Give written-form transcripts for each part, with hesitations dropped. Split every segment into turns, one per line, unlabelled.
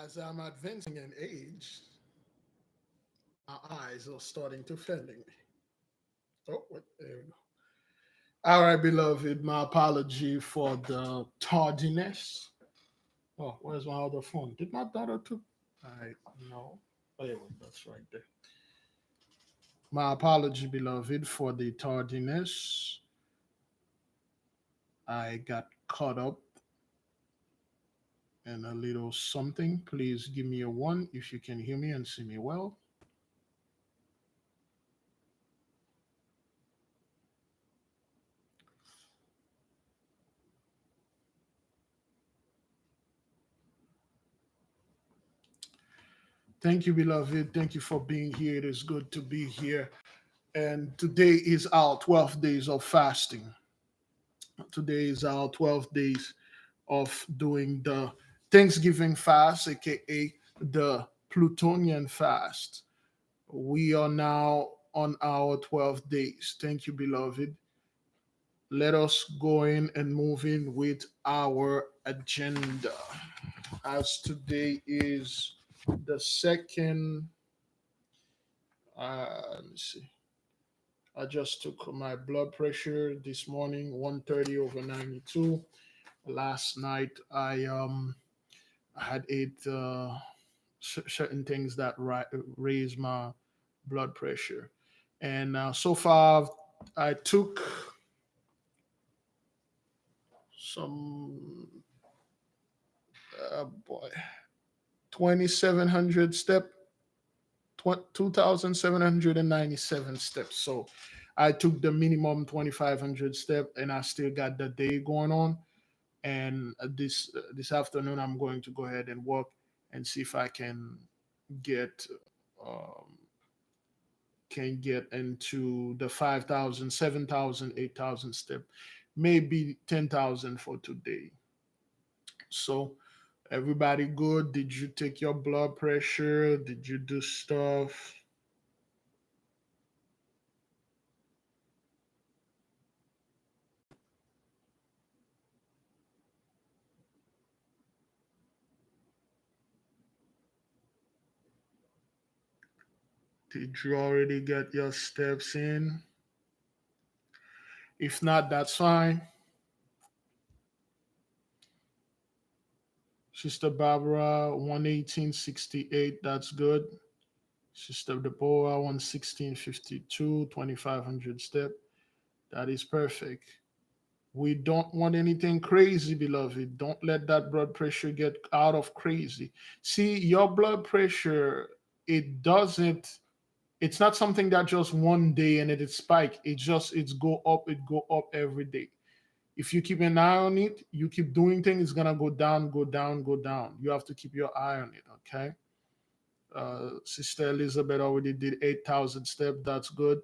As I'm advancing in age, my eyes are starting to failing me. Oh, wait, there we go. All right, beloved, my apology for the tardiness. Oh, where's my other phone? Did my daughter took? I no. Oh, yeah, that's right there. My apology, beloved, for the tardiness. I got caught up in a little something. Please give me a one if you can hear me and see me well. Thank you, beloved. Thank you for being here. It is good to be here. And today is our 12 days of fasting. Today is our 12 days of doing the Thanksgiving fast, aka the Plutonian fast. We are now on our 12 days. Thank you, beloved. Let us go in and move in with our agenda. As today is the second, let me see. I just took my blood pressure this morning, 130 over 92. Last night, I had ate certain things that raise my blood pressure, and so far I took some boy 2,700 step, 2,797 steps. So I took the minimum 2,500 step, and I still got the day going on. And this afternoon, I'm going to go ahead and work and see if I get um, can get into the 5,000, 7,000, 8,000 step, maybe 10,000 for today. So everybody good? Did you take your blood pressure? Did you do stuff? Did you already get your steps in? If not, that's fine. Sister Barbara, 11868, that's good. Sister Deborah, 11652, 2,500 step. That is perfect. We don't want anything crazy, beloved. Don't let that blood pressure get out of crazy. See, your blood pressure, it doesn't, it's not something that just one day and it spike. It go up every day. If you keep an eye on it, you keep doing things, it's gonna go down, go down, go down. You have to keep your eye on it, okay? Sister Elizabeth already did 8,000 steps. That's good.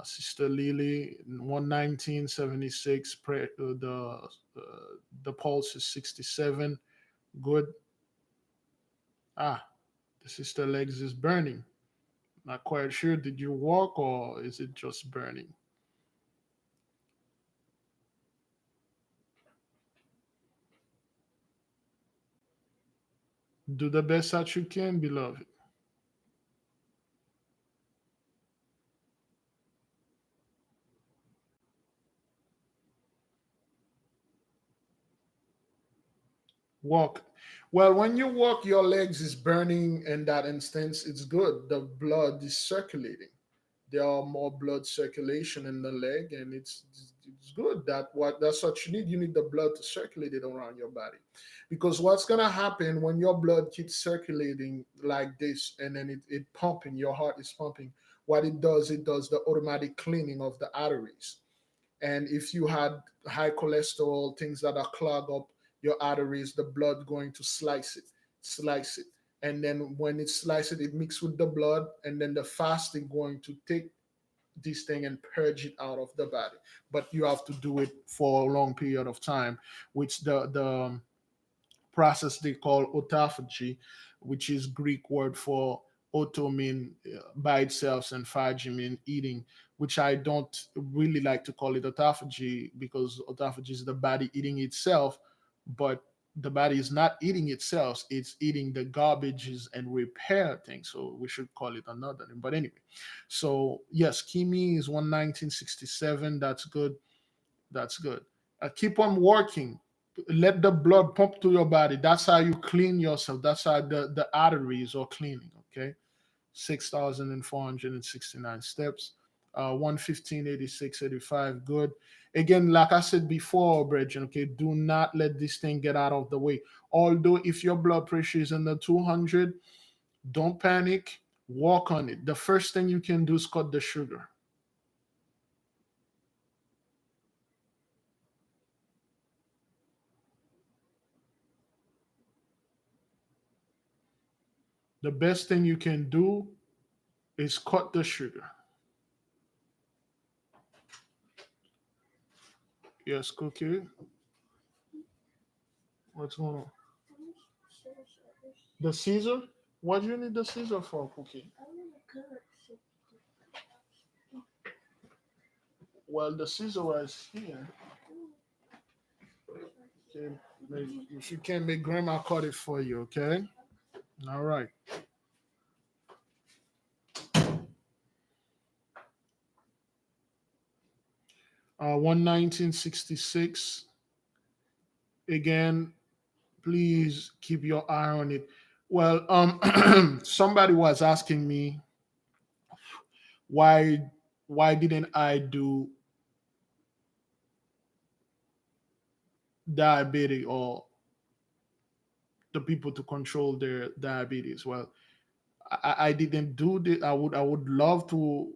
Sister Lily, 119.76. The pulse is 67. Good. Ah, the sister legs is burning. Not quite sure. Did you walk or is it just burning? Do the best that you can, beloved. Walk. Well, when you walk, your legs is burning. In that instance, it's good. The blood is circulating. There are more blood circulation in the leg, and it's good. That's what you need. You need the blood to circulate it around your body, because what's gonna happen when your blood keeps circulating like this, and then it pumping, your heart is pumping. What it does the automatic cleaning of the arteries. And if you had high cholesterol, things that are clog up your arteries, the blood going to slice it. And then when it slices it, it mix with the blood, and then the fasting going to take this thing and purge it out of the body. But you have to do it for a long period of time, which the process they call autophagy, which is Greek word for auto mean by itself and phagy mean eating, which I don't really like to call it autophagy because autophagy is the body eating itself. But the body is not eating itself, it's eating the garbages and repair things. So we should call it another name. But anyway, so yes, Kimi is 11967. That's good. That's good. Keep on working. Let the blood pump to your body. That's how you clean yourself. That's how the arteries are cleaning. Okay. 6,469 steps. 115, 86, 85. Good. Again, like I said before, Brethren, okay, do not let this thing get out of the way. Although if your blood pressure is in the 200, don't panic. Walk on it. The first thing you can do is cut the sugar. The best thing you can do is cut the sugar. Yes, Cookie. What's going on? The Caesar? What do you need the Caesar for, Cookie? Well, the Caesar was here. Okay, if you can make grandma cut it for you, okay? All right. 11966. Again, please keep your eye on it. Well, somebody was asking me why didn't I do diabetic or the people to control their diabetes. Well, I didn't do this. I would love to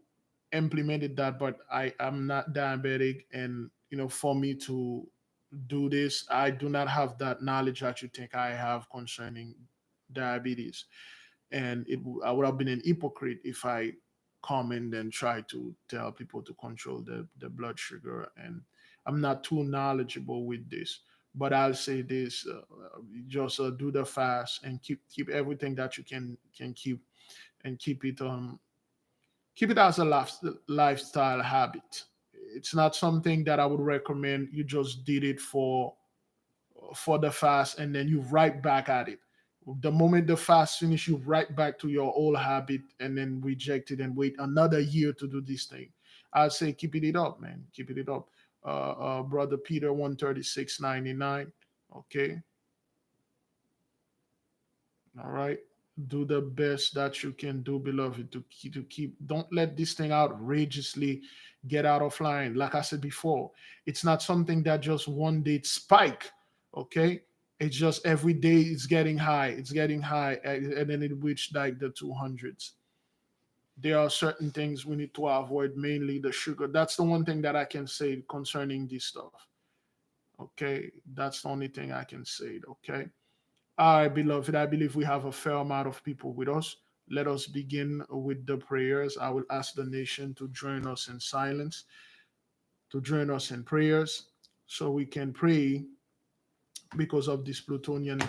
implemented that, but I am not diabetic, and for me to do this, I do not have that knowledge that you think I have concerning diabetes, and I would have been an hypocrite if I come and then try to tell people to control the blood sugar, and I'm not too knowledgeable with this. But I'll say this: just do the fast and keep everything that you can keep, and keep it as a lifestyle habit. It's not something that I would recommend you just did it for the fast and then you right back at it. The moment the fast finish, you right back to your old habit and then reject it and wait another year to do this thing. I'd say keep it up, man. Keep it up. Brother Peter 136.99. Okay. All right. Do the best that you can do, beloved, to keep. Don't let this thing outrageously get out of line. Like I said before, it's not something that just one day spike. Okay. It's just every day it's getting high. It's getting high, and then it reached like the 200s. There are certain things we need to avoid, mainly the sugar. That's the one thing that I can say concerning this stuff. Okay. That's the only thing I can say. Okay. All right, beloved, I believe we have a fair amount of people with us. Let us begin with the prayers. I will ask the nation to join us in silence, to join us in prayers, so we can pray because of this Plutonian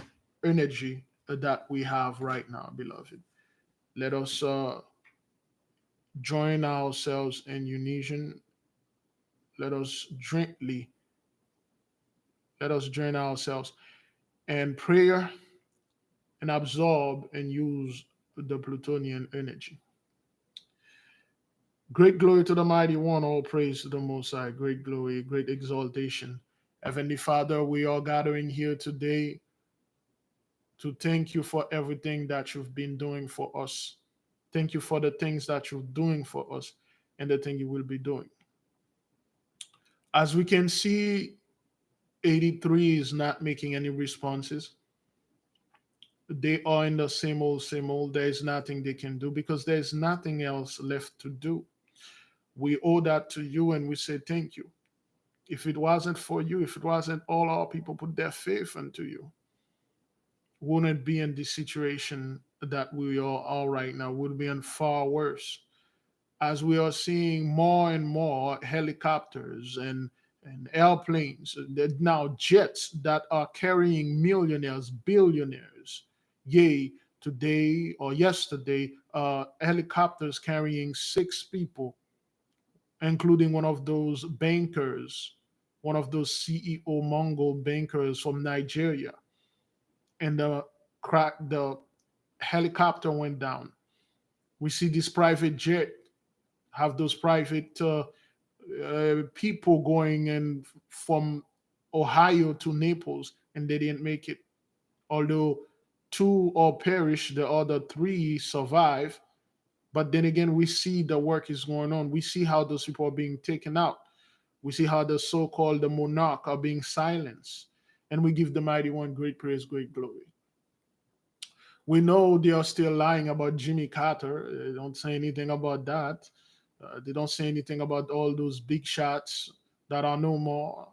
energy that we have right now, beloved. Let us join ourselves in unison. Let us gently, let us join ourselves in prayer and absorb and use the Plutonian energy. Great glory to the mighty one, all praise to the Most High. Great glory, great exaltation. Heavenly Father, we are gathering here today to thank you for everything that you've been doing for us. Thank you for the things that you're doing for us and the thing you will be doing. As we can see, 83 is not making any responses. They are in the same old, same old. There is nothing they can do because there's nothing else left to do. We owe that to you and we say thank you. If it wasn't for you, if it wasn't all our people put their faith into you, wouldn't be in this situation that we are all right now. Would be in far worse. As we are seeing more and more helicopters and airplanes, now jets that are carrying millionaires, billionaires. Yea, today or yesterday, helicopters carrying 6 people, including one of those bankers, one of those CEO Mongol bankers from Nigeria. and the helicopter went down. We see this private jet have those private people going in from Ohio to Naples, and they didn't make it. Although two all perished, the other three survive. But then again, we see the work is going on. We see how those people are being taken out. We see how the so-called the monarch are being silenced, and we give the mighty one great praise, great glory. We know they are still lying about Jimmy Carter. They don't say anything about that. They don't say anything about all those big shots that are no more.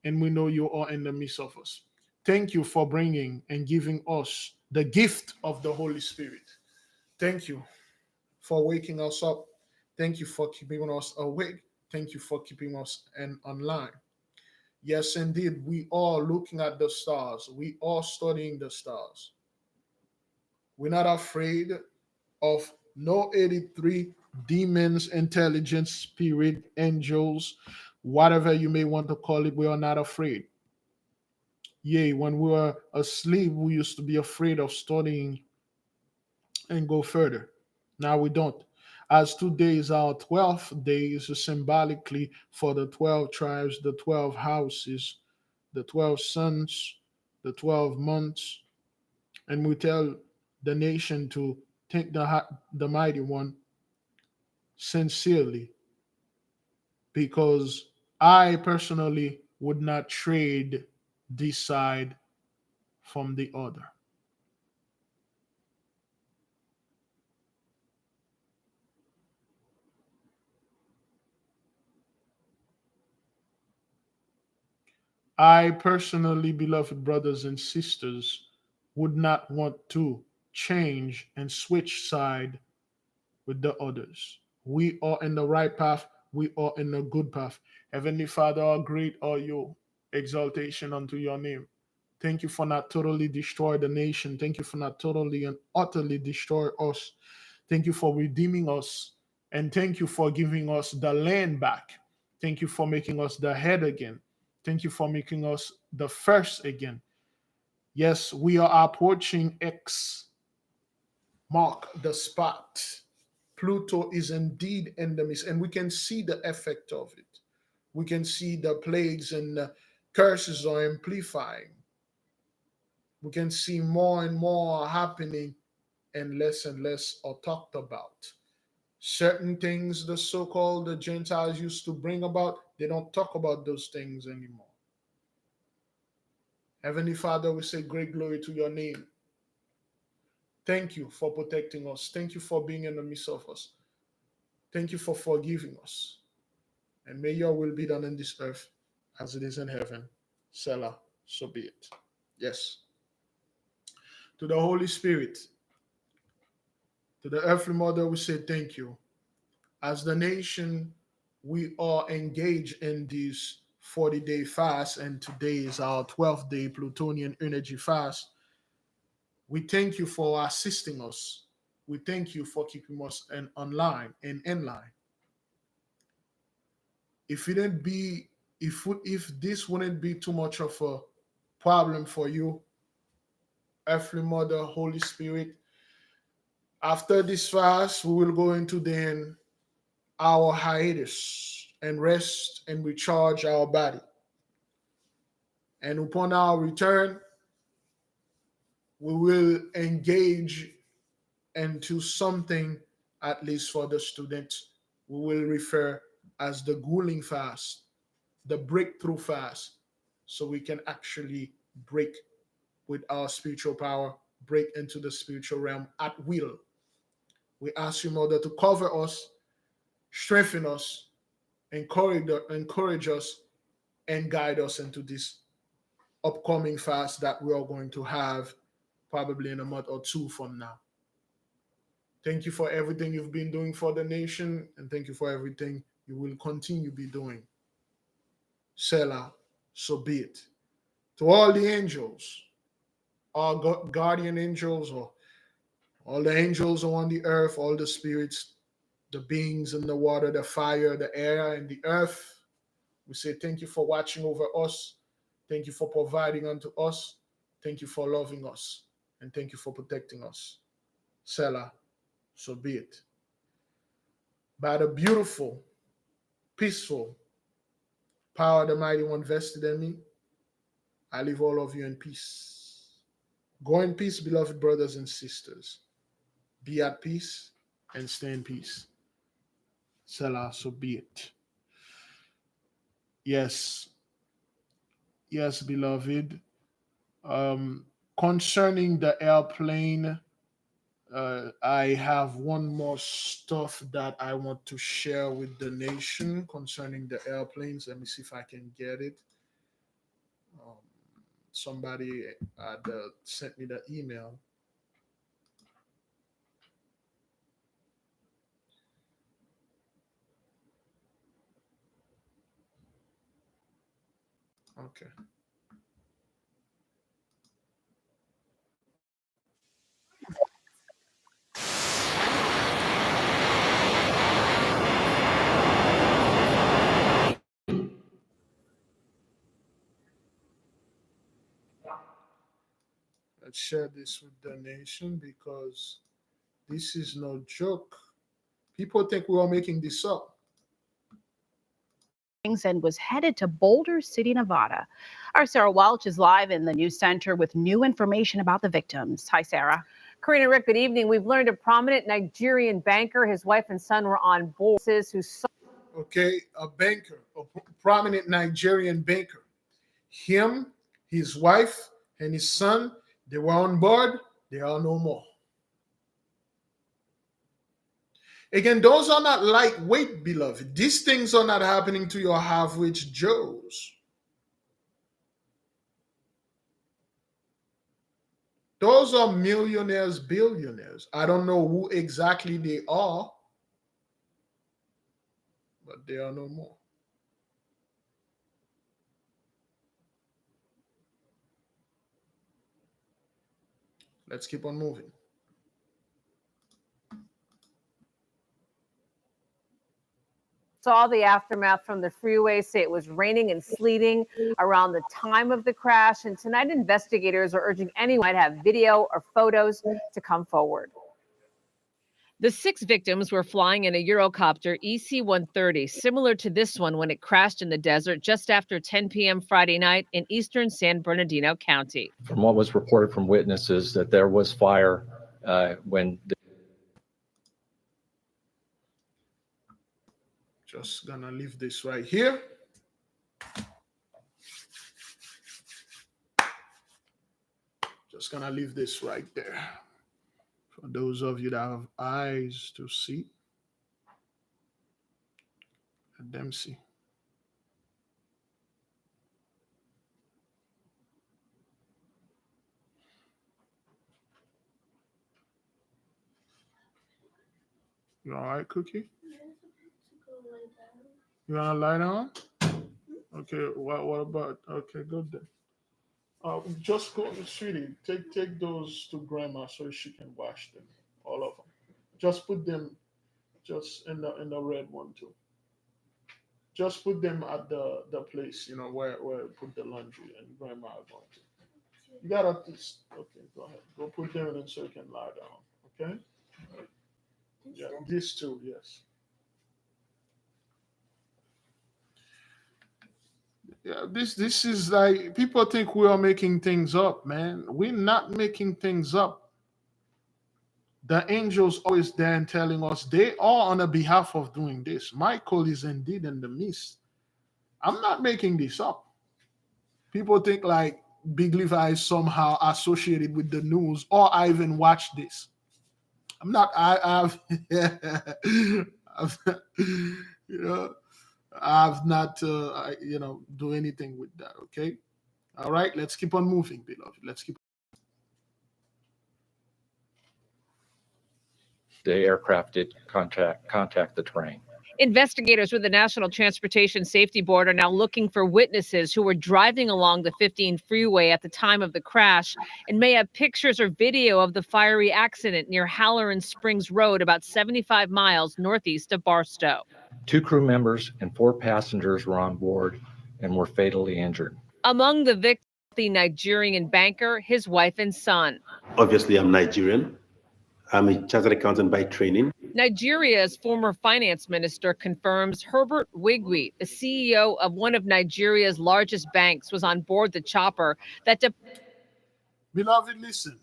And we know you are in the midst of us. Thank you for bringing and giving us the gift of the Holy Spirit. Thank you for waking us up. Thank you for keeping us awake. Thank you for keeping us and online. Yes, indeed, we are looking at the stars. We are studying the stars. We're not afraid of no 83 demons, intelligence, spirit, angels, whatever you may want to call it. We are not afraid. Yea, when we were asleep, we used to be afraid of studying and go further. Now we don't. As today is our 12th day, is symbolically for the 12 tribes, the 12 houses, the 12 sons, the 12 months, and we tell the nation to thank the mighty one sincerely, because I personally would not trade this side from the other. I personally, beloved brothers and sisters, would not want to change and switch side with the others. We are in the right path. We are in the good path. Heavenly Father, how great are you? Exaltation unto your name. Thank you for not totally destroy the nation. Thank you for not totally and utterly destroy us. Thank you for redeeming us. And thank you for giving us the land back. Thank you for making us the head again. Thank you for making us the first again. Yes, we are approaching X mark the spot. Pluto is indeed in the midst, and we can see the effect of it. We can see the plagues and the curses are amplifying. We can see more and more happening and less are talked about. Certain things the so-called the Gentiles used to bring about, they don't talk about those things anymore. Heavenly Father, we say great glory to your name. Thank you for protecting us. Thank you for being in the midst of us. Thank you for forgiving us. And may your will be done in this earth as it is in heaven. Selah, so be it. Yes. To the Holy Spirit, to the earthly mother, we say thank you. As the nation, we are engaged in this 40-day fast, and today is our 12th day Plutonian energy fast. We thank you for assisting us. We thank you for keeping us online and in line. If it didn't be, if this wouldn't be too much of a problem for you, earthly mother, Holy Spirit, after this fast, we will go into then our hiatus and rest and recharge our body. And upon our return, we will engage into something, at least for the students, we will refer as the cooling fast, the breakthrough fast, so we can actually break with our spiritual power, break into the spiritual realm at will. We ask you, Mother, to cover us, strengthen us, encourage us, and guide us into this upcoming fast that we are going to have probably in a month or two from now. Thank you for everything you've been doing for the nation, and thank you for everything you will continue to be doing. Selah, so be it. To all the angels, all guardian angels, or all the angels on the earth, all the spirits, the beings in the water, the fire, the air, and the earth, we say thank you for watching over us. Thank you for providing unto us. Thank you for loving us. And thank you for protecting us. Selah, so be it. By the beautiful, peaceful power of the mighty one vested in me, I leave all of you in peace. Go in peace, beloved brothers and sisters. Be at peace and stay in peace. Selah, so be it. Yes, yes, beloved. Concerning the airplane, I have one more stuff that I want to share with the nation concerning the airplanes. Let me see if I can get it. Um, Somebody sent me the email. Okay. Let's share this with the nation because this is no joke. People think we are making this up.
And was headed to Boulder City, Nevada. Our Sarah Welch is live in the news center with new information about the victims. Hi, Sarah.
Karina, Rick, good evening. We've learned a prominent Nigerian banker, his wife and son were on board.
Okay, a banker, a prominent Nigerian banker. Him, his wife, and his son, they were on board. They are no more. Again, those are not lightweight, beloved. These things are not happening to your average Joes. Those are millionaires, billionaires. I don't know who exactly they are, but they are no more. Let's keep on moving.
Saw the aftermath from the freeway, say it was raining and sleeting around the time of the crash. And tonight, investigators are urging anyone to have video or photos to come forward.
The 6 victims were flying in a Eurocopter EC-130, similar to this one when it crashed in the desert just after 10 p.m. Friday night in eastern San Bernardino County.
From what was reported from witnesses, that there was fire when
Just gonna leave this right here. Just gonna leave this right there. For those of you that have eyes to see, let them see. You all right, Cookie? You wanna lie down? Okay. What about? Okay, good then. Just go, sweetie. Take those to grandma so she can wash them, all of them. Just put them, just in the red one too. Just put them at the place, where I put the laundry, and grandma is going to. You gotta just okay. Go ahead. Go put them in so you can lie down. Okay. Yeah, these two, yes. Yeah, this is like people think we are making things up, man. We're not making things up. The angels always there and telling us they are on the behalf of doing this. Michael is indeed in the midst. I'm not making this up. People think like Big Levi is somehow associated with the news, or I even watched this. I'm not. I've, I've I've not, do anything with that. Okay. All right. Let's keep on moving, beloved. Let's keep.
the aircraft did contact the terrain.
Investigators with the National Transportation Safety Board are now looking for witnesses who were driving along the 15 freeway at the time of the crash and may have pictures or video of the fiery accident near Halloran Springs Road, about 75 miles northeast of Barstow.
2 crew members and 4 passengers were on board and were fatally injured.
Among the victims The Nigerian banker, his wife and son.
Obviously, I'm Nigerian. I'm a chartered accountant by training.
Nigeria's former finance minister confirms Herbert Wigwe, the CEO of one of Nigeria's largest banks, was on board the chopper that
Beloved, listen.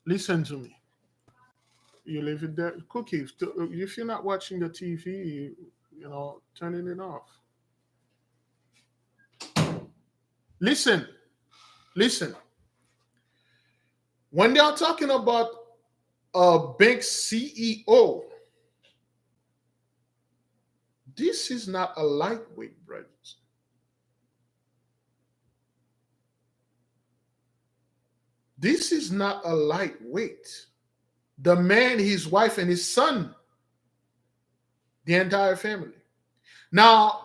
Listen to me. You leave it there. Cookie, if you're not watching the TV, turning it off. Listen. Listen. When they are talking about a bank CEO, this is not a lightweight, brothers. This is not a lightweight. The man, his wife, and his son, the entire family. Now,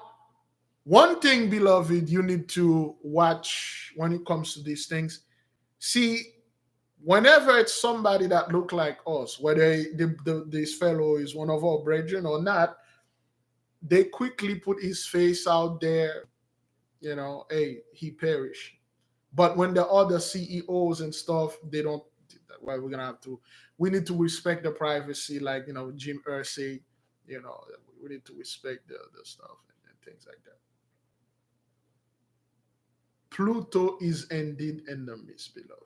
one thing, beloved, you need to watch when it comes to these things. See, whenever it's somebody that look like us, whether this fellow is one of our brethren or not, they quickly put his face out there, hey, he perished. But when the other CEOs and stuff, they don't. Well, we need to respect the privacy, like Jim Irsay, we need to respect the stuff and things like that. Pluto is indeed in the midst, beloved.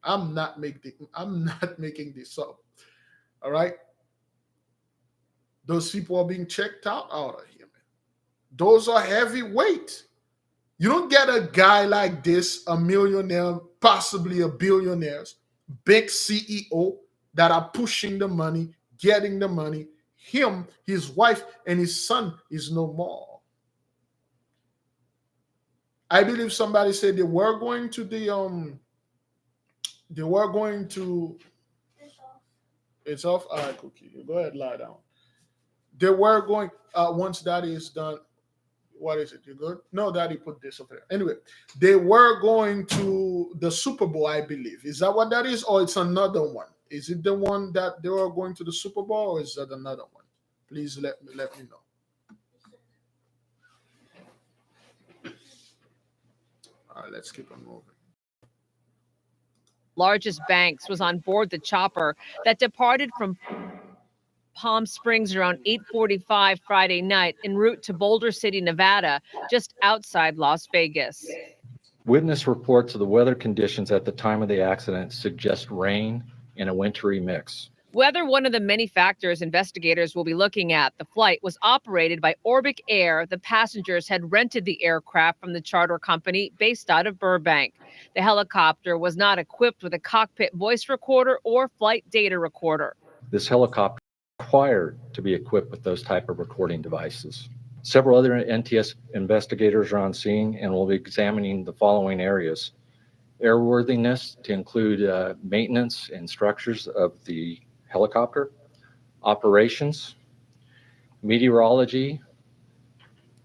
I'm not making this up. All right. Those people are being checked out of here, man. Those are heavyweight. You don't get a guy like this, a millionaire, possibly a billionaire, big CEO that are pushing the money, getting the money. Him, his wife, and his son is no more. I believe somebody said they were going to it's off. All right, Cookie. You go ahead, lie down. They were going once that is done. What is it? You good? No, Daddy put this over there. Anyway, they were going to the Super Bowl, I believe. Is that what that is, or it's another one? Is it the one that they were going to the Super Bowl, or is that another one? Please let me know. All right, let's keep on moving.
Largest banks was on board the chopper that departed from Palm Springs around 8:45 Friday night en route to Boulder City, Nevada, just outside Las Vegas.
Witness reports of the weather conditions at the time of the accident suggest rain and a wintry mix.
Weather, one of the many factors investigators will be looking at. The flight was operated by Orbic Air. The passengers had rented the aircraft from the charter company based out of Burbank. The helicopter was not equipped with a cockpit voice recorder or flight data recorder.
This helicopter is required to be equipped with those type of recording devices. Several other NTS investigators are on scene and will be examining the following areas: airworthiness, to include maintenance and structures of the helicopter, operations, meteorology,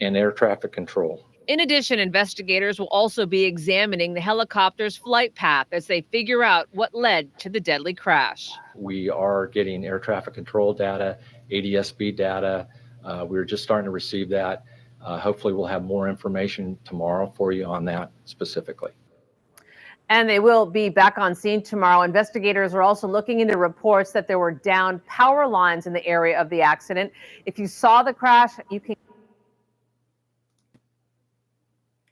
and air traffic control.
In addition, investigators will also be examining the helicopter's flight path as they figure out what led to the deadly crash.
We are getting air traffic control data, ADS-B data. We're just starting to receive that. Hopefully we'll have more information tomorrow for you on that specifically.
And they will be back on scene tomorrow. Investigators are also looking into reports that there were downed power lines in the area of the accident. If you saw the crash, you can.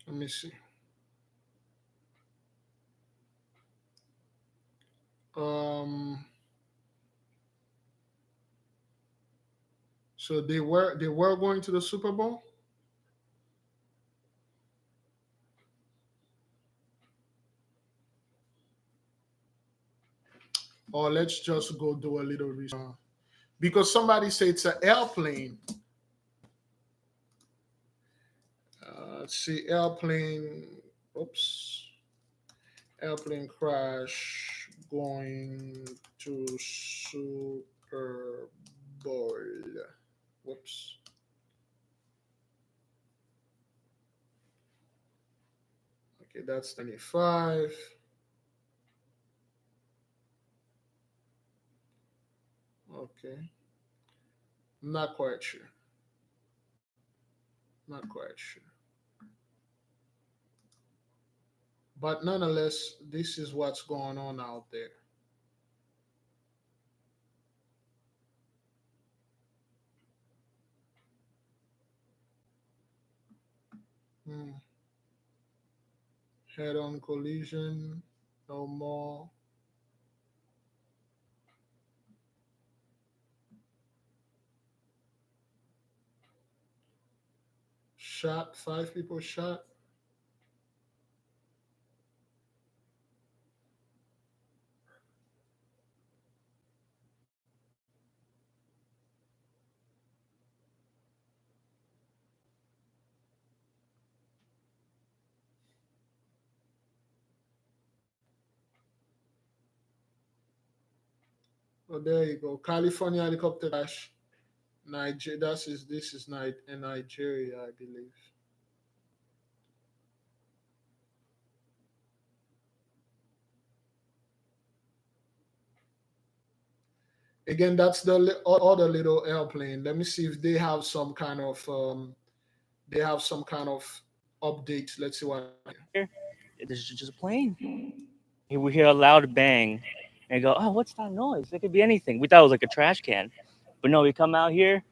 Let me see. So they were going to the Super Bowl? Or let's just go do a little research. Because somebody said it's an airplane. Let's see, airplane crash going to Super Bowl. Whoops. Okay, that's 25. Okay. Not quite sure. Not quite sure. But nonetheless, this is what's going on out there. Hmm. Head-on collision, no more. Shot, 5 people shot. Oh, there you go. California helicopter crash. Niger. This is in Nigeria, I believe. Again, that's the other little airplane. Let me see if they have some kind of update. Let's see what.
Here, this is just a plane. We hear a loud bang and go, oh, what's that noise? It could be anything. We thought it was like a trash can. But no, we come out here,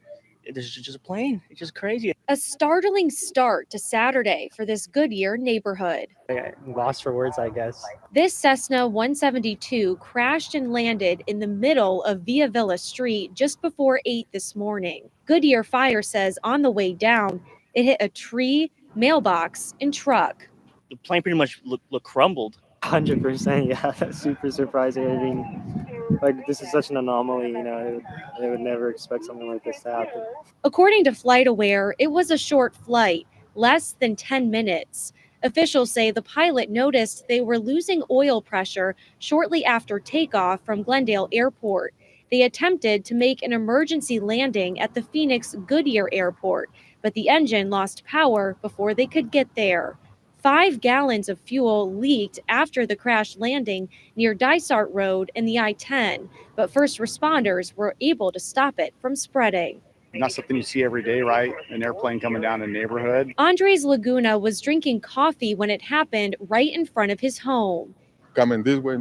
this is just a plane. It's just crazy.
A startling start to Saturday for this Goodyear neighborhood.
I'm lost for words, I guess.
This Cessna 172 crashed and landed in the middle of Via Villa Street just before 8 this morning. Goodyear Fire says on the way down, it hit a tree, mailbox, and truck.
The plane pretty much look crumbled.
100%, yeah, that's super surprising. I mean, like, this is such an anomaly, you know, I would never expect something like this to happen.
According to FlightAware, it was a short flight, less than 10 minutes. Officials say the pilot noticed they were losing oil pressure shortly after takeoff from Glendale Airport. They attempted to make an emergency landing at the Phoenix Goodyear Airport, but the engine lost power before they could get there. 5 gallons of fuel leaked after the crash landing near Dysart Road and the I-10, but first responders were able to stop it from spreading.
Not something you see every day, right? An airplane coming down a neighborhood.
Andres Laguna was drinking coffee when it happened right in front of his home.
Coming this way,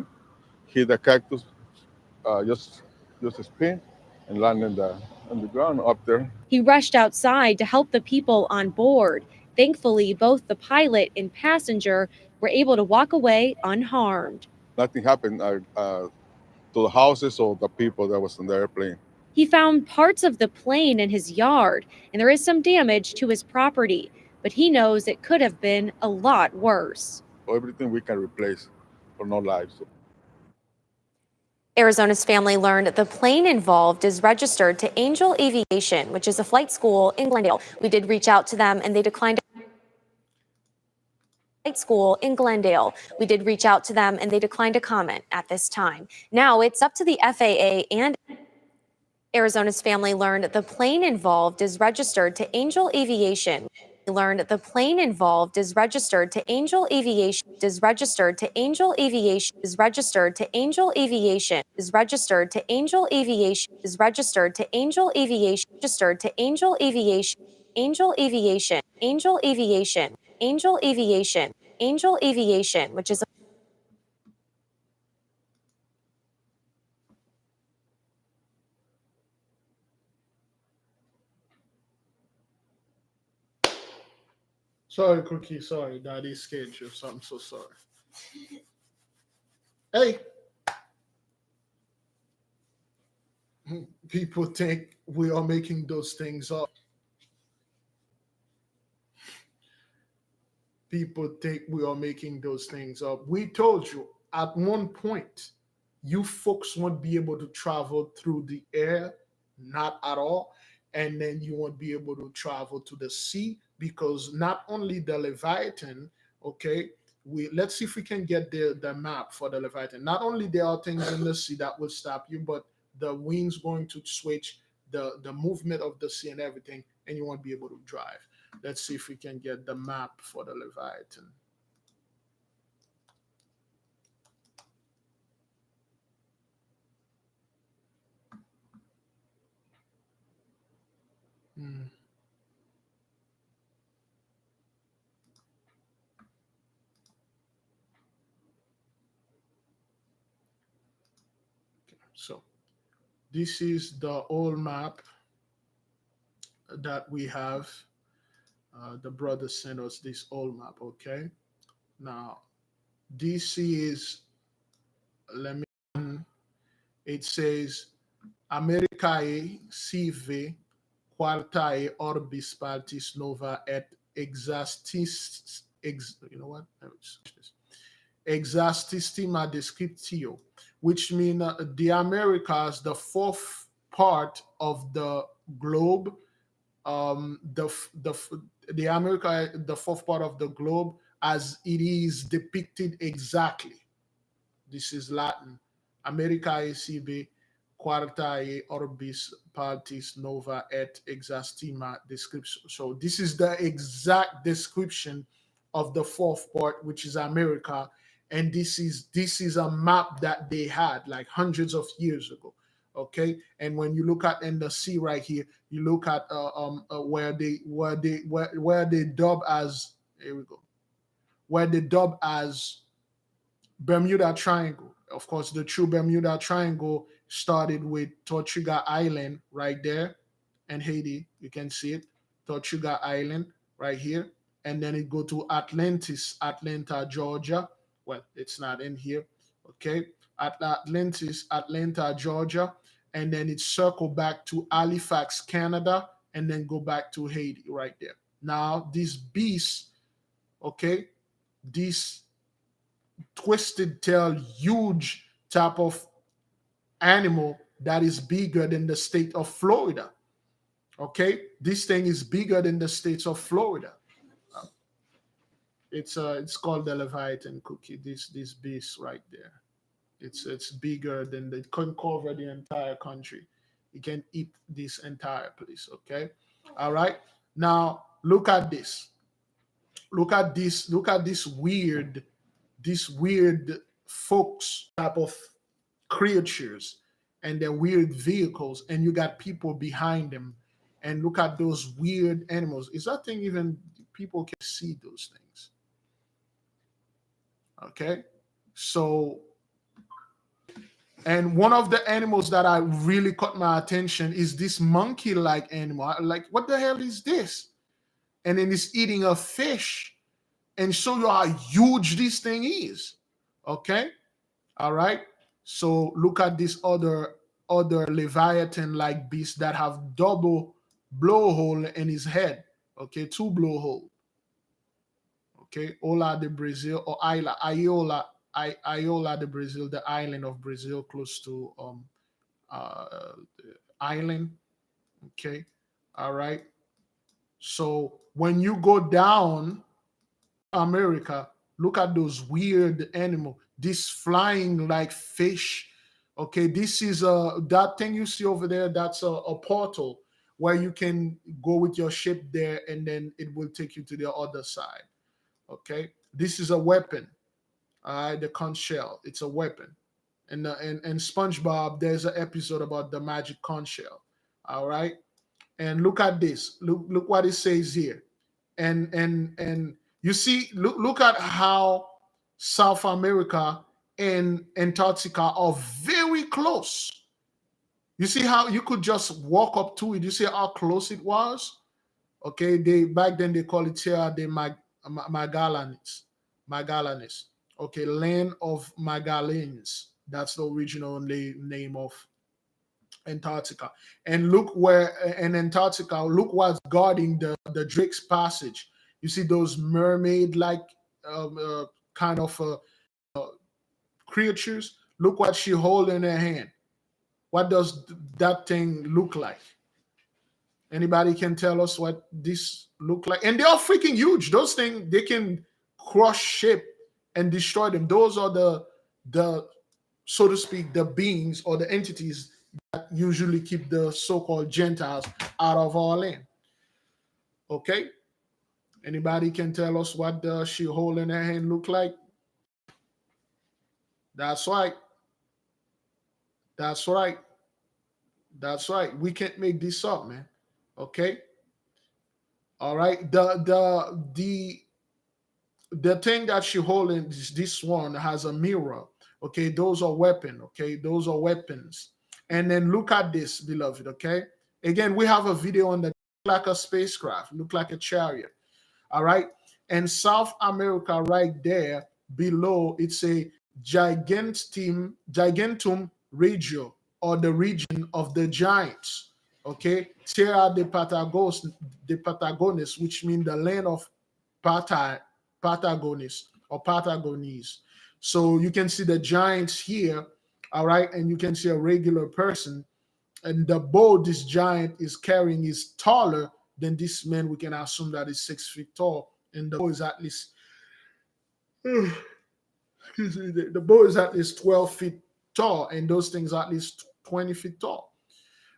hit the cactus, just spin and land on the ground up there.
He rushed outside to help the people on board. Thankfully, both the pilot and passenger were able to walk away unharmed.
Nothing happened to the houses or the people that was in the airplane.
He found parts of the plane in his yard, and there is some damage to his property, but he knows it could have been a lot worse.
Everything we can replace for no lives.
Arizona's family learned the plane involved is registered to Angel Aviation, which is a flight school in Glendale. We did reach out to them and they declined. Flight school in Glendale. We did reach out to them and they declined to comment at this time. Now it's up to the FAA and Arizona's family learned the plane involved is registered to Angel Aviation. Learned the plane involved is registered to Angel Aviation, is registered to Angel Aviation, is registered to Angel Aviation, is registered to Angel Aviation, is registered to Angel Aviation, registered to Angel Aviation, Angel Aviation, Angel Aviation, Angel Aviation, Angel Aviation, which is a
Sorry, Cookie. Sorry, Daddy scared you. So I'm so sorry. Hey, people think we are making those things up. People think we are making those things up. We told you at one point, you folks won't be able to travel through the air, not at all. And then you won't be able to travel to the sea because not only the Leviathan, okay, let's see if we can get the map for the Leviathan. Not only there are things in the sea that will stop you, but the wind's going to switch the movement of the sea and everything, and you won't be able to drive. Let's see if we can get the map for the Leviathan. Hmm. So this is the old map that we have. The brother sent us this old map. Okay. Now this is, let me, it says Americae sive quartae orbis partis nova et exastis you know what? Exastistima descriptio, which means the Americas, the fourth part of the globe, the America, the fourth part of the globe, as it is depicted exactly. This is Latin. Americae sibi quartae orbis partis nova et exastima description. So this is the exact description of the fourth part, which is America, and this is a map that they had like hundreds of years ago. Okay, and when you look at in the sea right here, you look at where they dub as, here we go, where they dub as Bermuda Triangle. Of course, the true Bermuda Triangle started with Tortuga Island right there and Haiti. You can see it, Tortuga Island right here. And then it go to Atlantis, Atlanta, Georgia. Well, it's not in here. Okay. Atlantis, Atlanta, Georgia. And then it circle back to Halifax, Canada, and then go back to Haiti right there. Now, this beast, okay, this twisted tail, huge type of animal that is bigger than the state of Florida. Okay, this thing is bigger than the states of Florida. It's called the Leviathan cookie. This beast right there. It's bigger than, it can cover the entire country. It can eat this entire place. Okay, all right. Now look at this. Look at this. Look at this weird folks type of creatures and their weird vehicles, and you got people behind them. And look at those weird animals. Is that thing even, people can see those things? Okay, so, and one of the animals that I really caught my attention is this monkey-like animal. Like, what the hell is this? And then it's eating a fish, and show you how huge this thing is. Okay, all right. So look at this other Leviathan-like beast that have double blowhole in his head. Okay, two blowhole. Okay, Ola de Brazil, or Iola de Brazil, the island of Brazil, close to island. Okay, all right. So when you go down America, look at those weird animal, this flying like fish. Okay, this is that thing you see over there, that's a portal where you can go with your ship there, and then it will take you to the other side. Okay, this is a weapon. The conch shell, it's a weapon. And SpongeBob, there's an episode about the magic conch shell. All right, and look at this. Look what it says here. And you see, look at how South America and Antarctica are very close. You see how you could just walk up to it. You see how close it was. Okay, back then they call it Terra de Magallanes. Okay, land of Magallanes. That's the original name of Antarctica. And look where in Antarctica, look what's guarding the Drake's Passage. You see those mermaid-like kind of creatures. Look what she holds in her hand. What does that thing look like? Anybody can tell us what this look like? And they are freaking huge. Those things, they can crush ship and destroy them. Those are the so to speak, the beings or the entities that usually keep the so-called Gentiles out of our land. Okay? Anybody can tell us what the she hole in her hand look like? That's right. That's right. That's right. We can't make this up, man. Okay? All right. The thing that she holding, this one has a mirror. Okay, those are weapons. Okay, those are weapons. And then look at this, beloved, okay? Again, we have a video on the like a spacecraft, look like a chariot, all right? And South America right there below, it's a gigantum regio, or the region of the giants, okay? Terra de Patagones, which means the land of Patagonis or Patagonese. So you can see the giants here, all right? And you can see a regular person. And the bow this giant is carrying is taller than this man. We can assume that is 6 feet tall. And the bow is at least, excuse me, the bow is at least 12 feet tall. And those things are at least 20 feet tall.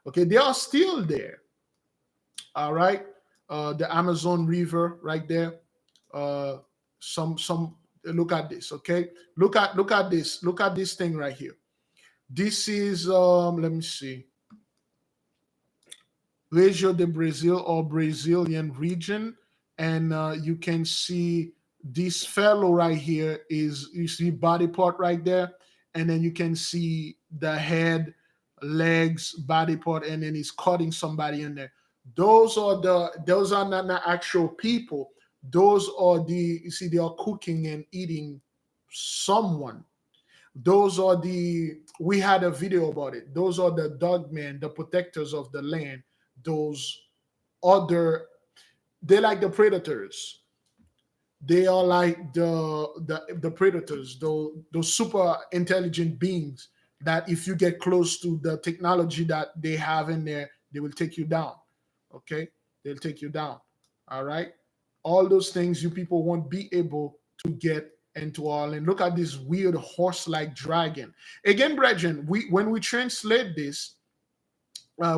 Okay, they are still there. All right. The Amazon River right there. Some look at this, okay? Look at this. Look at this thing right here. This is let me see. Regio de Brazil, or Brazilian region, and you can see this fellow right here is, you see body part right there, and then you can see the head, legs, body part, and then he's cutting somebody in there. Those are not actual people. Those are you see, they are cooking and eating someone. Those are we had a video about it. Those are the dogmen, the protectors of the land. Those other, they're like the predators. They are like the predators, those super intelligent beings that if you get close to the technology that they have in there, they will take you down. Okay? They'll take you down. All right? All those things you people won't be able to get into all. And look at this weird horse-like dragon. Again, brethren, when we translate this,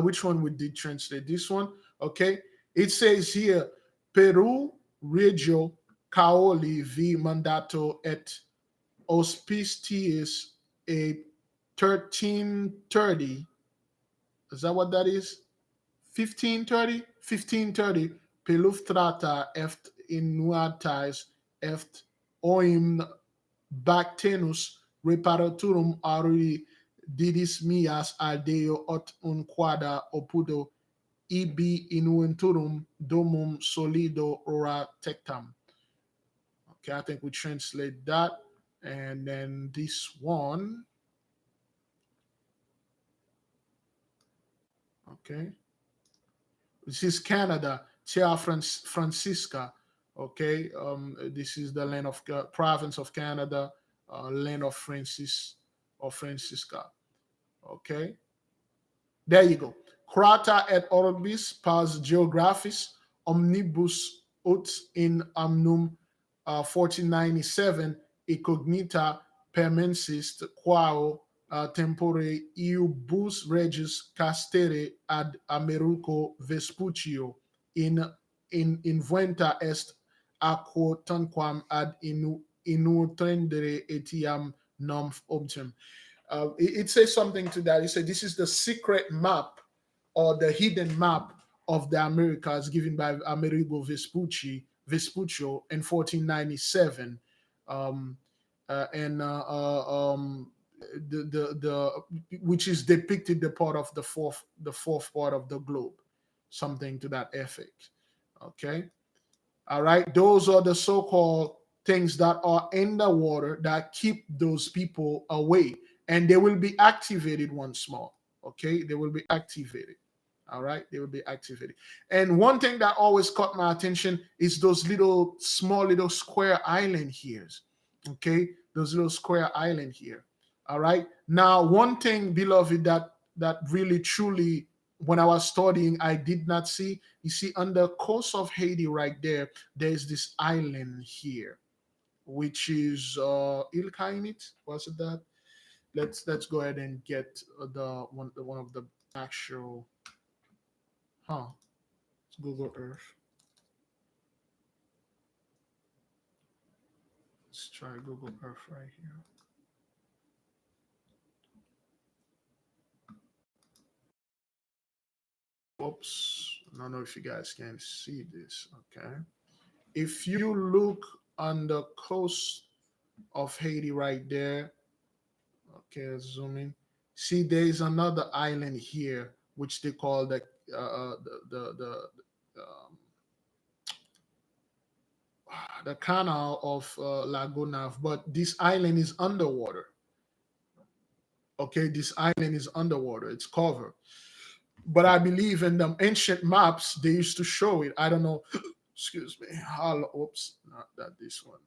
which one we did translate? This one, okay? It says here, Peru regio caoli vi mandato et auspiciis a 1330. Is that what that is? 1530? 1530. Pelustrata eft inuatis eft oim bactenus reparaturum auri didis mias aldeo ot unquada opudo ibi inuenturum domum solido ora tectam. Okay, I think we translate that. And then this one. Okay. This is Canada, Terra Francisca. Okay. This is the land of province of Canada, land of Francis or Francisca. Okay. There you go. Crata et orbis pars geographis omnibus ut in amnum 1497 incognita permensist quao tempore iubus regis castere ad Americo Vespucio in inventa est aquo tanquam ad inutrendere etiam nom optim. It says something to that. It said this is the secret map or the hidden map of the Americas given by Amerigo Vespuccio in 1497, which is depicted the part of the fourth part of the globe, something to that effect. Okay, all right. Those are the so-called things that are in the water that keep those people away. And they will be activated once more. Okay, they will be activated. All right, they will be activated. And one thing that always caught my attention is those small little square island here. Okay, those little square island here. All right. Now, one thing, beloved, that really truly, when I was studying, I did not see. You see, on the coast of Haiti, right there, there's this island here, which is Ile Kainit. Was it that? Let's go ahead and get the one of the actual. It's Google Earth. Let's try Google Earth right here. Oops, I don't know if you guys can see this. Okay, if you look on the coast of Haiti right there. Okay, let's zoom in. See, there is another island here which they call the canal of Laguna, but this island is underwater. Okay, this island is underwater. It's covered. But I believe in the ancient maps they used to show it. I don't know. Excuse me. Oops, not that this one.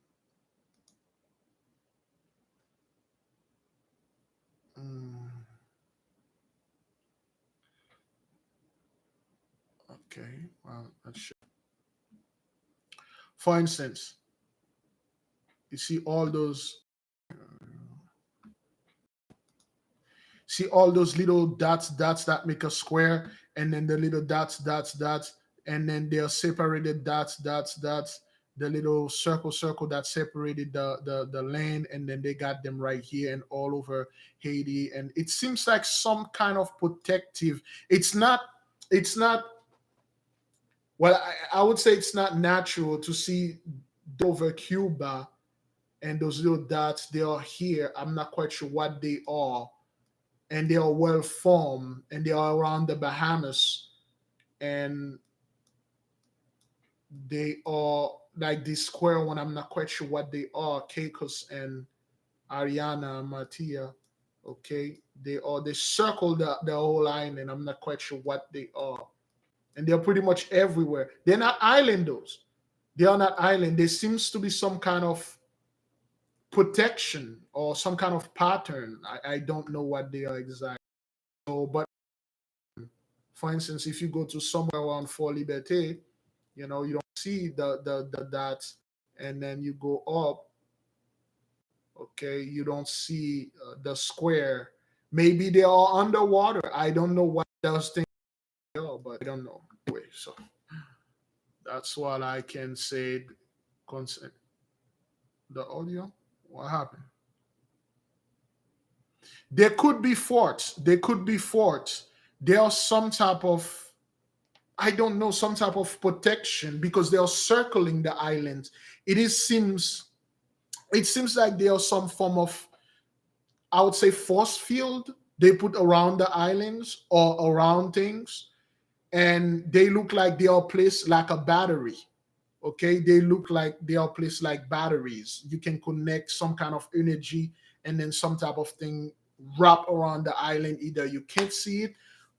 Okay. Well, that's sure. For instance, you see all those. See all those little dots that make a square, and then the little dots, and then they are separated dots, the little circle that separated the land, and then they got them right here and all over Haiti. And it seems like some kind of protective. It's not well, I would say it's not natural to see over Cuba and those little dots. They are here. I'm not quite sure what they are, and they are well formed, and they are around the Bahamas, and they are like this square one. I'm not quite sure what they are. Caicos and Ariana, Matia. Okay, they circle the whole island. I'm not quite sure what they are, and they're pretty much everywhere. They're not islandos. They are not island. There seems to be some kind of protection or some kind of pattern. I don't know what they are exactly. So, but for instance, if you go to somewhere around Fort-Lauderdale, you don't see the dots, and then you go up, okay, you don't see the square. Maybe they are underwater. I don't know what those things are, but I don't know. Wait, so that's what I can say. Consent. The audio. What happened? There could be forts. There could be forts. There are some type of, I don't know, some type of protection because they are circling the island. It seems like there are some form of, I would say, force field they put around the islands or around things, and they look like they are placed like a battery. Okay, they look like they are placed like batteries. You can connect some kind of energy, and then some type of thing wrap around the island. Either you can't see it,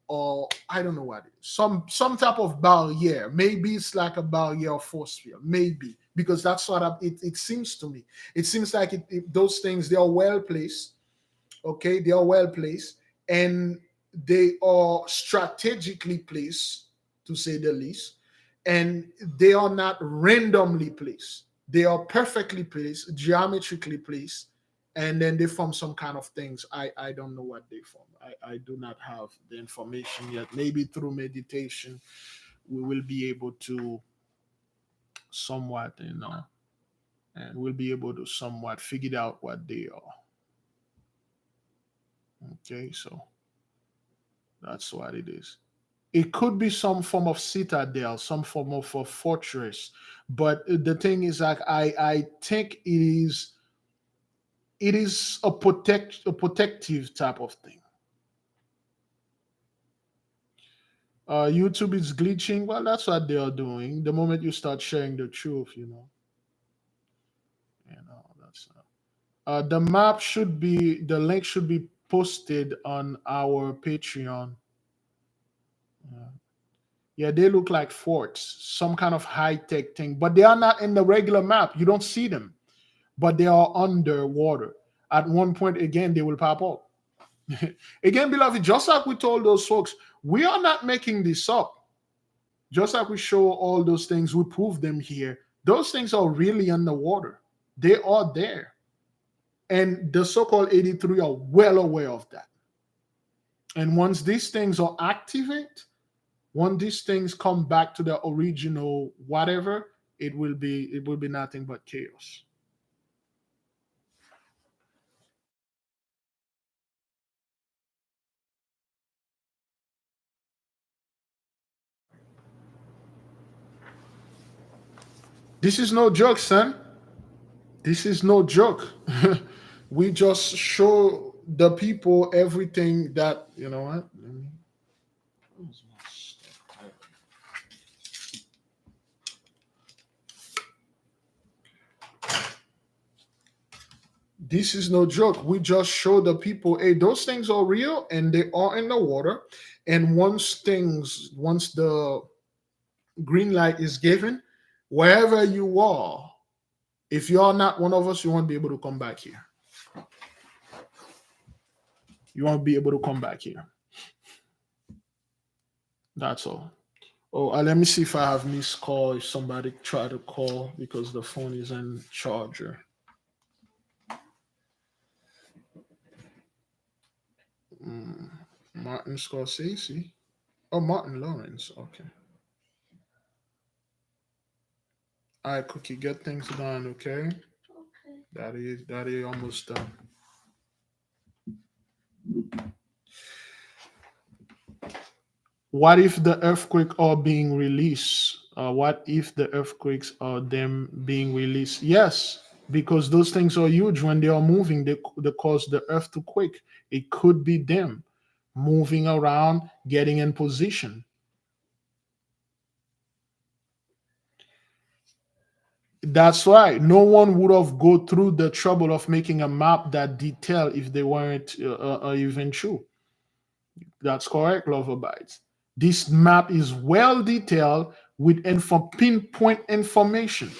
or I don't know what it is. Some type of barrier. Maybe it's like a barrier or force field. Maybe, because that's what it seems to me. It seems like those things, they are well placed. Okay, they are well placed, and they are strategically placed, to say the least, and they are not randomly placed. They are perfectly placed, geometrically placed, and then they form some kind of things. I don't know what they form. I do not have the information yet. Maybe through meditation we will be able to somewhat, and we'll be able to somewhat figure out what they are. Okay, so that's what it is. It could be some form of citadel, some form of a fortress, but the thing is, like, I think it is a protective type of thing. YouTube is glitching. Well, that's what they are doing. The moment you start sharing the truth, that's the map should be, the link should be posted on our Patreon. Yeah, they look like forts, some kind of high-tech thing, but they are not in the regular map. You don't see them, but they are underwater. At one point, again, they will pop up. Again, beloved, just like we told those folks, we are not making this up. Just like we show all those things, we prove them here. Those things are really underwater. They are there. And the so-called 83 are well aware of that. And once these things are activated, when these things come back to the original whatever, it will be nothing but chaos. This is no joke, son. This is no joke. We just show the people, everything that, you know what? Where's my stuff? This is no joke. We just show the people, hey, those things are real and they are in the water. And once the green light is given, wherever you are, if you're not one of us, you won't be able to come back here. You won't be able to come back here. That's all. Oh, let me see if I have missed call. If somebody try to call because the phone is in charger. Martin Scorsese. Oh, Martin Lawrence. Okay. All right, Cookie, get things done. Okay. That is almost done. What if the earthquake are being released? What if the earthquakes are them being released? Yes, because those things are huge. When they are moving, they cause the earth to quake. It could be them moving around, getting in position. That's right. No one would have go through the trouble of making a map that detail if they weren't even true. That's correct, Loverbites. This map is well detailed with pinpoint information.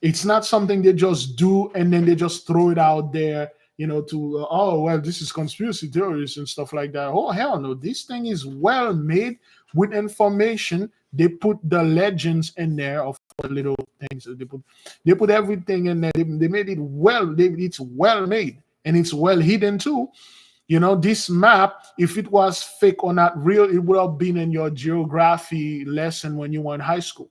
It's not something they just do and then they just throw it out there, to, oh, well, this is conspiracy theories and stuff like that. Oh, hell no. This thing is well made with information. They put the legends in there of the little things. They put everything in there. They made it well. It's well made and it's well hidden too. This map, if it was fake or not real, it would have been in your geography lesson when you were in high school.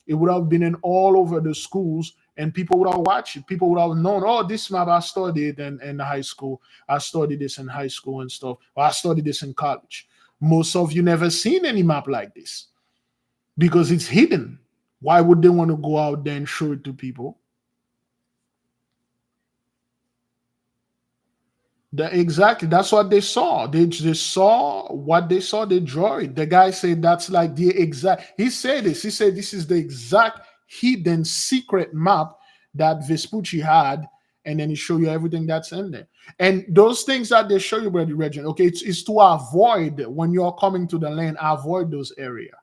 It would have been in all over the schools and people would have watched it. People would have known, oh, this map I studied in high school. I studied this in high school and stuff. Or I studied this in college. Most of you never seen any map like this because it's hidden. Why would they want to go out there and show it to people? Exactly. That's what they saw. They saw what they saw. They draw it. The guy said that's like the exact. He said this. He said this is the exact hidden secret map that Vespucci had, and then he show you everything that's in there. And those things that they show you, Brother Regent, okay, it's to avoid when you're coming to the land, avoid those areas.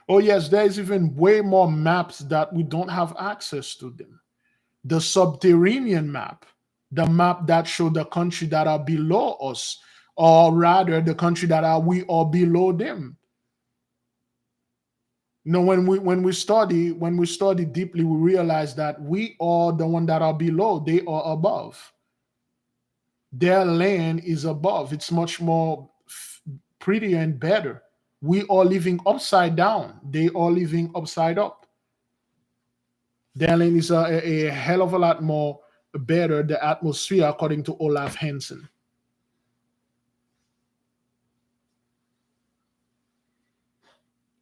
Oh, yes, there's even way more maps that we don't have access to them. The subterranean map, the map that show the country that are below us, or rather the country that we are below them. When we study deeply, we realize that we are the one that are below, they are above. Their land is above. It's much more prettier and better. We are living upside down. They are living upside up. Their land is a hell of a lot more better, the atmosphere, according to Olaf Hansen.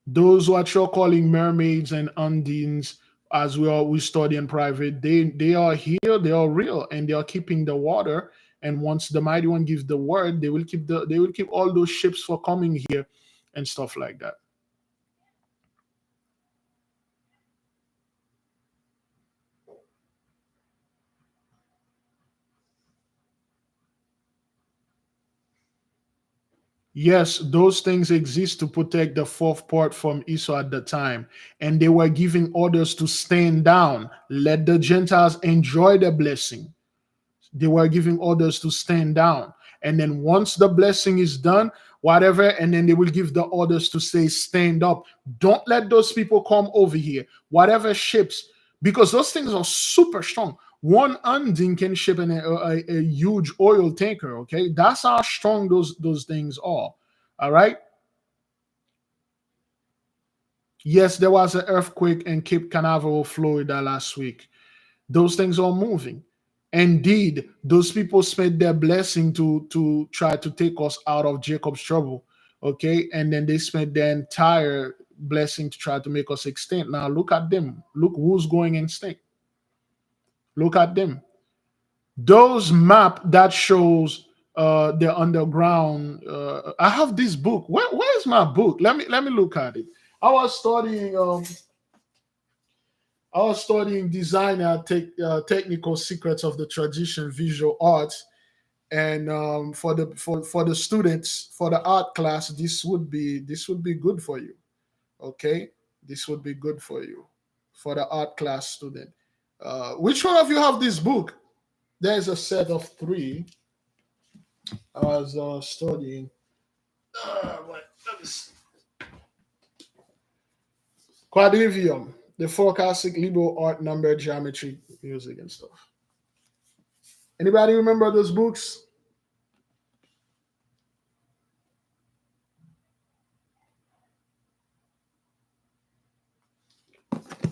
Those what you're calling mermaids and undines, as we study in private, they are here, they are real, and they are keeping the water. And once the mighty one gives the word, they will keep all those ships for coming here and stuff like that. Yes, those things exist to protect the fourth part from Esau at the time. And they were giving orders to stand down, let the Gentiles enjoy the blessing. They were giving orders to stand down. And then once the blessing is done, whatever, and then they will give the orders to say, stand up. Don't let those people come over here. Whatever ships, because those things are super strong. One undine can ship in a huge oil tanker, okay? That's how strong those things are, all right? Yes, there was an earthquake in Cape Canaveral, Florida last week. Those things are moving. Indeed, those people spent their blessing to try to take us out of Jacob's trouble, okay? And then they spent their entire blessing to try to make us extinct. Now look at them. Look who's going extinct. Look at them. Those map that shows the underground. I have this book. Where's my book? Let me look at it. I was studying. I was studying design and technical secrets of the tradition, visual arts, and for the students for the art class, this would be good for you. Okay, this would be good for you for the art class student. Which one of you have this book? There's a set of three. I was studying. Let me see. Quadrivium, the forecastic liberal art, number, geometry, music, and stuff. Anybody remember those books?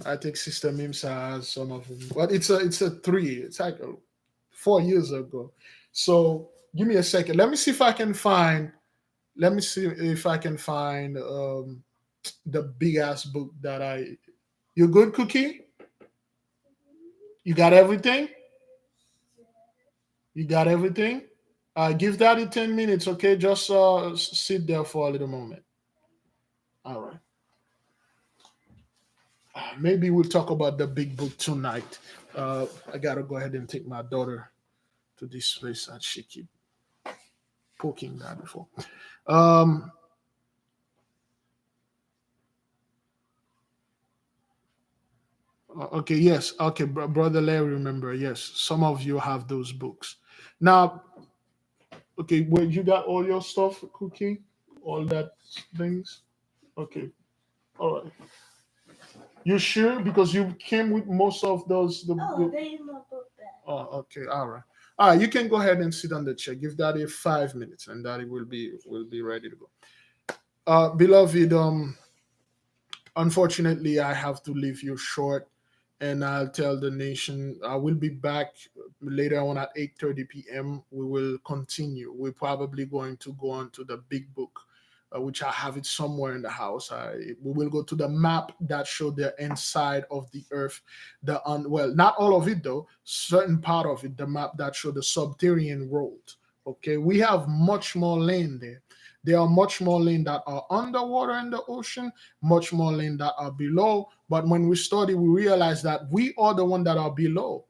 I think Sister Mimsa has some of them, but it's a three. It's like 4 years ago. So give me a second. Let me see if I can find. Let me see if I can find the big ass book that I. You good, Cookie? You got everything? You got everything? Give Daddy 10 minutes, okay? Just sit there for a little moment. All right. Maybe we'll talk about the big book tonight. I gotta go ahead and take my daughter to this place that she keep poking that before. Um, okay, yes, okay, brother Larry, remember, yes, some of you have those books. Now, okay, well, you got all your stuff, Cookie, all that things. Okay, all right. You sure? Because you came with most of those. Oh, okay, all right. All right, you can go ahead and sit on the chair. Give Daddy 5 minutes, and Daddy will be ready to go. Beloved, unfortunately, I have to leave you short, and I'll tell the nation I will be back later on at 8:30 p.m. We will continue. We're probably going to go on to the big book, which I have it somewhere in the house. We will go to the map that show the inside of the earth, well, not all of it though, certain part of it, the map that show the subterranean world. Okay, we have much more land there. There are much more land that are underwater in the ocean, much more land that are below. But when we study, we realize that we are the one that are below.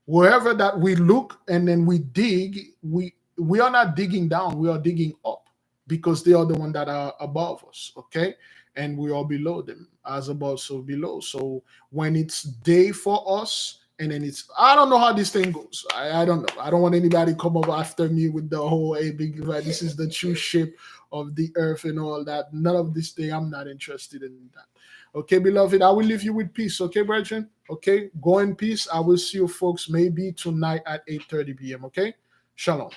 Wherever that we look and then we dig, we are not digging down, we are digging up because they are the one that are above us, okay? And we are below them, as above, so below. So when it's day for us, and then I don't know how this thing goes. I don't know. I don't want anybody come up after me with the whole, hey, big, right, this is the true shape of the earth and all that. None of this thing. I'm not interested in that. Okay, beloved, I will leave you with peace. Okay, brethren? Okay, go in peace. I will see you folks maybe tonight at 8:30 p.m. Okay? Shalom.